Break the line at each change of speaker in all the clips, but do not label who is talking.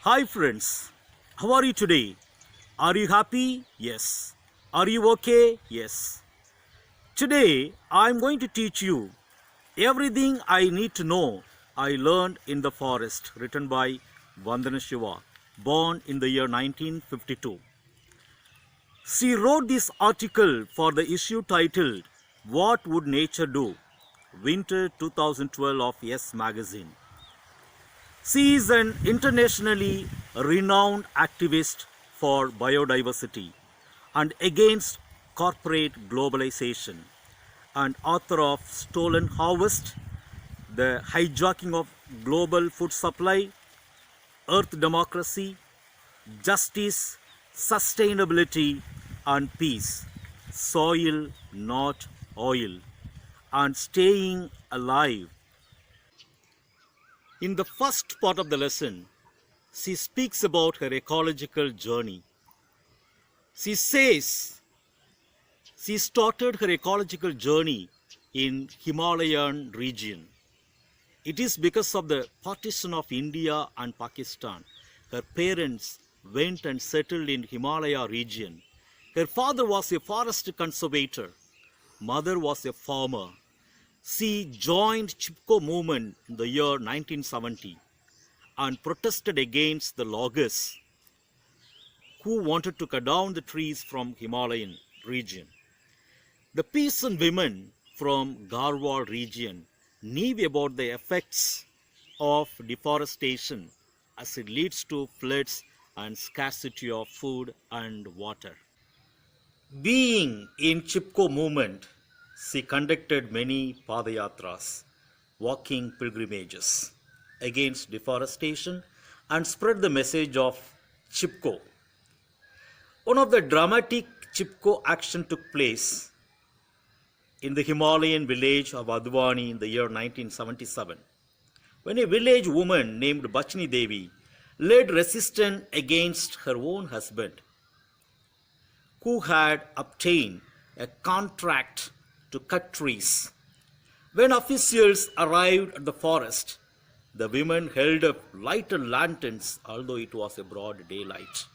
Hi friends, how are you today? Are you happy? Yes. Are you okay? Yes. Today I'm going to teach you everything I need to know I learned in the forest, written by Vandana Shiva, born in the year 1952. She wrote this article for the issue titled What Would Nature Do? Winter 2012 of Yes Magazine. She is an internationally renowned activist for biodiversity and against corporate globalization, and author of Stolen Harvest, The Hijacking of Global Food Supply, Earth Democracy, Justice, Sustainability and Peace, Soil Not Oil, and Staying Alive. In the first part of the lesson, she speaks about her ecological journey. She says she started her ecological journey in Himalayan region. It is because of the partition of India and Pakistan. Her parents went and settled in Himalaya region. Her father was a forest conservator. Mother was a farmer. She joined Chipko movement in the year 1970 and protested against the loggers who wanted to cut down the trees from Himalayan region. The peasant women from Garhwal region knew about the effects of deforestation as it leads to floods and scarcity of food and water. Being in Chipko movement, she conducted many padayatras, walking pilgrimages against deforestation and spread the message of Chipko. One of the dramatic Chipko action took place in the Himalayan village of Advani in the year 1977, when a village woman named Bachni Devi led resistance against her own husband, who had obtained a contract to cut trees. When officials arrived at the forest, the women held up lighted lanterns, although it was a broad daylight.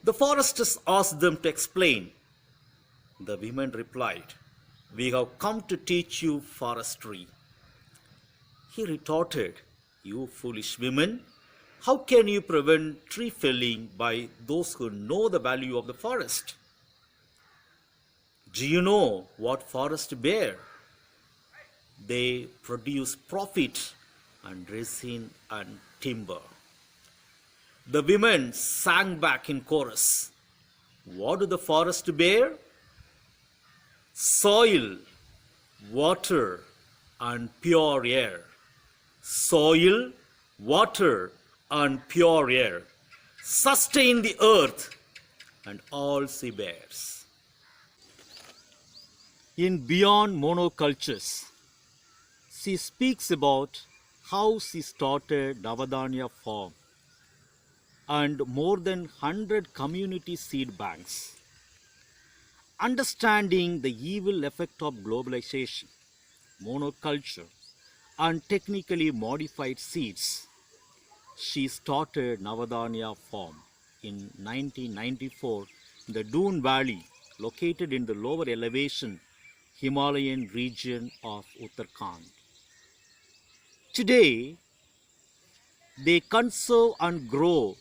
The foresters asked them to explain. The women replied, "We have come to teach you forestry." He retorted, "You foolish women, how can you prevent tree felling by those who know the value of the forest? Do you know what forests bear? They produce profit and resin and timber." The women sang back in chorus, "What do the forests bear? Soil, water, and pure air. Soil, water, and pure air sustain the earth and all she bears." In Beyond Monocultures, she speaks about how she started Navadanya farm and more than 100 community seed banks. Understanding the evil effect of globalization, monoculture, and technically modified seeds, she started Navadanya farm in 1994 in the Doon Valley, located in the lower elevation Himalayan region of Uttarakhand. Today, they conserve and grow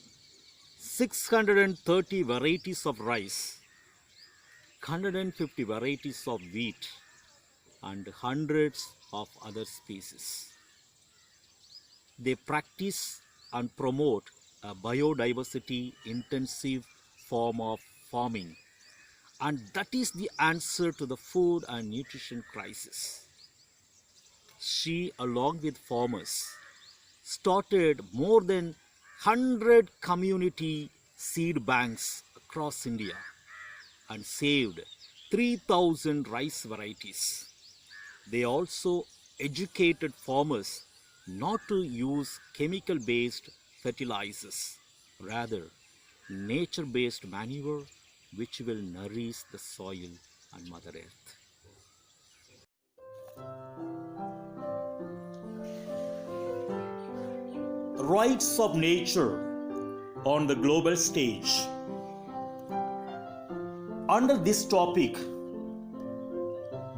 630 varieties of rice, 150 varieties of wheat, and hundreds of other species. They practice and promote a biodiversity intensive form of farming, and that is the answer to the food and nutrition crisis. She, along with farmers, started more than 100 community seed banks across India and saved 3,000 rice varieties. They also educated farmers not to use chemical-based fertilizers, rather nature-based manure which will nourish the soil and Mother Earth. rights of nature on the global stage. Under this topic,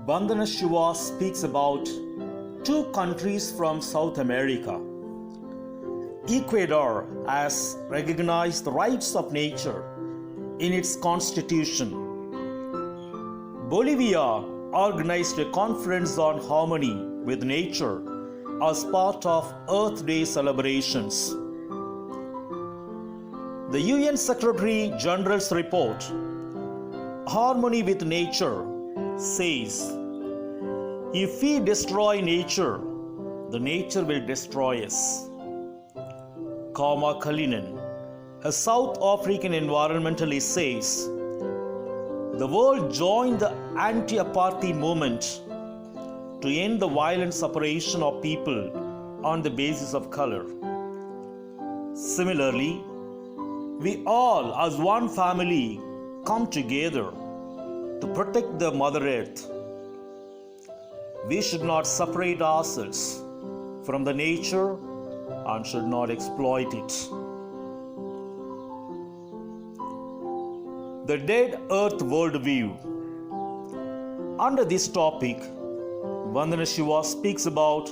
Vandana Shiva speaks about two countries from South America. Ecuador has recognized the rights of nature in its constitution. Bolivia organized a conference on harmony with nature as part of Earth Day celebrations. The UN Secretary General's report, Harmony with Nature, says, if we destroy nature, the nature will destroy us. Kama Kalinen, a South African environmentalist, says, the world joined the anti-apartheid movement to end the violent separation of people on the basis of color. Similarly, we all as one family come together to protect the Mother Earth. We should not separate ourselves from the nature and should not exploit it. The Dead Earth Worldview. Under this topic, Vandana Shiva speaks about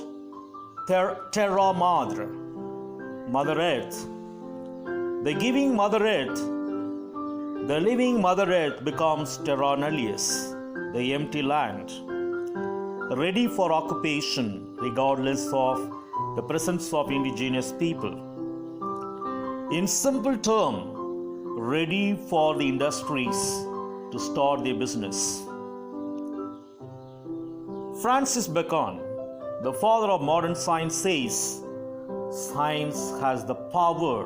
Terra Madre, Mother Earth. The giving Mother Earth, the living Mother Earth becomes terra nullius, the empty land, ready for occupation regardless of the presence of indigenous people. In simple terms, ready for the industries to start their business. Francis Bacon, the father of modern science, says, science has the power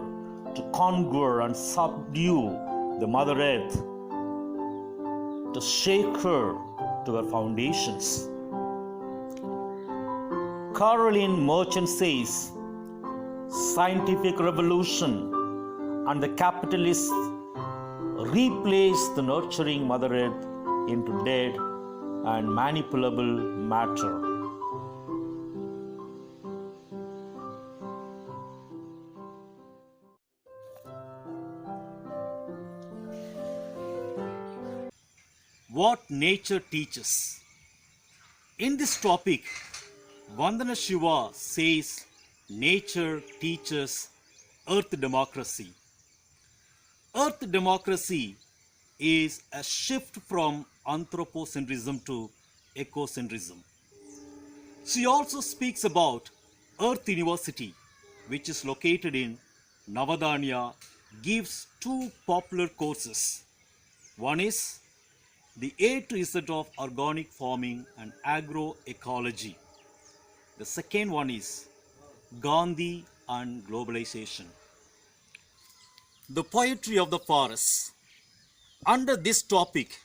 to conquer and subdue the Mother Earth, to shake her to her foundations. Caroline Merchant says, scientific revolution and the capitalists replace the nurturing Mother Earth into dead and manipulable matter. What nature teaches. In this topic, Vandana Shiva says nature teaches earth democracy. Earth democracy is a shift from anthropocentrism to ecocentrism. She also speaks about Earth University, which is located in Navadanya, gives two popular courses. One is the A to Z of organic farming and agroecology. The second one is Gandhi and globalization. The poetry of the forest. Under this topic,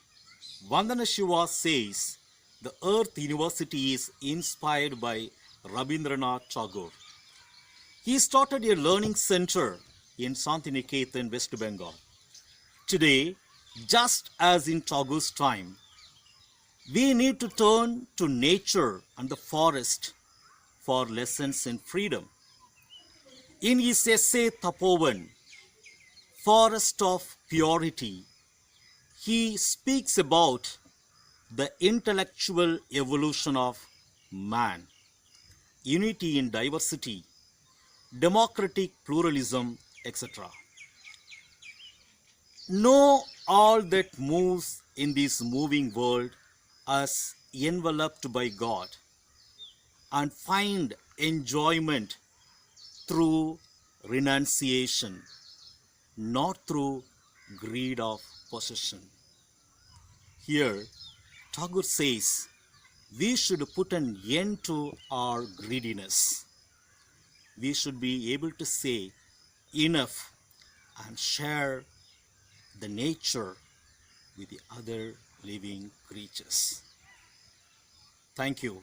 Vandana Shiva says the Earth University is inspired by Rabindranath Tagore. He started a learning center in Santiniketan, West Bengal. Today, just as in Tagore's time, we need to turn to nature and the forest for lessons in freedom. In his essay Tapovan, Forest of Purity, he speaks about the intellectual evolution of man, unity in diversity, democratic pluralism, etc. Know all that moves in this moving world as enveloped by God, and find enjoyment through renunciation, not through greed of possession. Here, Tagore says we should put an end to our greediness. We should be able to say enough and share the nature with the other living creatures. Thank you.